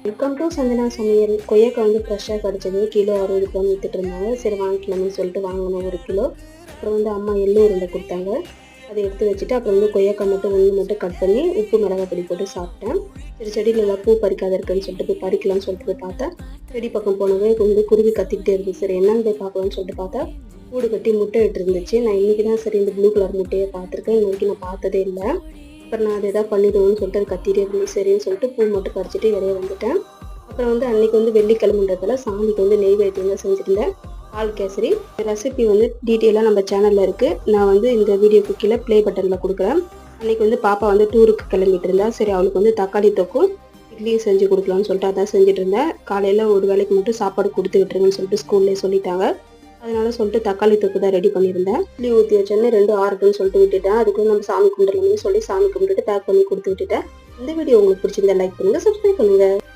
Welcome to Santhana சமையல். கொய்யாக்காய் வந்து ஃப்ரெஷ்ஷாக கிடச்சது. கிலோ 60 ரூபான்னு விற்றுட்டு இருந்தாங்க. சரி வாங்கிக்கலாம்னு சொல்லிட்டு வாங்கினோம் 1 கிலோ. அப்புறம் வந்து அம்மா எள்ளு உருண்டை கொடுத்தாங்க. அதை எடுத்து வச்சுட்டு அப்புறம் வந்து கொய்யாக்காய் மட்டும் ஒன்று மட்டும் கட் பண்ணி உப்பு மிளகாய் பொடி போட்டு சாப்பிட்டேன். சரி செடியில் எல்லாம் பூ பறிக்காத இருக்குன்னு சொல்லிட்டு போய் பறிக்கலாம்னு சொல்லிட்டு போய் பார்த்தா செடி பக்கம் போனவே வந்து குருவி கத்திக்கிட்டே இருந்துச்சு. சரி என்னன்னு போய் பார்க்கலாம்னு சொல்லிட்டு பார்த்தா கூடு கட்டி முட்டை இட்டு இருந்துச்சு. நான் இன்றைக்கி தான் சரி இந்த ப்ளூ கலர் முட்டையை பார்த்துருக்கேன். இன்னைக்கு நான் பார்த்ததே இல்லை. அப்புறம் நான் அதை எதாவது பண்ணிடுவோம்னு சொல்லிட்டு அது கத்திட்டே இருந்துச்சு. சரின்னு சொல்லிட்டு பூ மட்டும் பறிச்சுட்டு இடையே வந்துட்டேன். அப்புறம் வந்து அன்றைக்கி வந்து வெள்ளிக்கிழமைன்றதால சாமிக்கு வந்து நெய்வேத்தியம் தான் செஞ்சுருந்தேன். பால் கேசரி ரெசிபி வந்து டீட்டெயிலாக நம்ம சேனலில் இருக்குது. நான் வந்து இந்த வீடியோக்கு கீழே ப்ளே பட்டனில் கொடுக்குறேன். அன்றைக்கி வந்து பாப்பா வந்து டூருக்கு கிளம்பிட்டு இருந்தா. சரி அவளுக்கு வந்து தக்காளி தொக்கும் இட்லியும் செஞ்சு கொடுக்கலாம்னு சொல்லிட்டு அதான் செஞ்சுட்டு இருந்தேன். காலையில் ஒரு வேளைக்கு மட்டும் சாப்பாடு கொடுத்து விட்டுருங்கன்னு சொல்லிட்டு ஸ்கூல்லேயே சொல்லிட்டாங்க. அதனால சொல்லிட்டு தக்காளி தொக்கு தான் ரெடி பண்ணியிருந்தேன். இட்லி ஊற்றி வச்சோன்னே 2 ஆறட்டுன்னு சொல்லிட்டு விட்டுட்டேன். அதுக்குள்ள நம்ம சாமி கும்பிடலாம்னு சொல்லி சாமி கும்பிட்டுட்டு பேக் பண்ணி கொடுத்து விட்டுட்டேன். இந்த வீடியோ உங்களுக்கு பிடிச்சிருந்தா லைக் பண்ணுங்கள், சப்ஸ்கிரைப் பண்ணுங்கள்.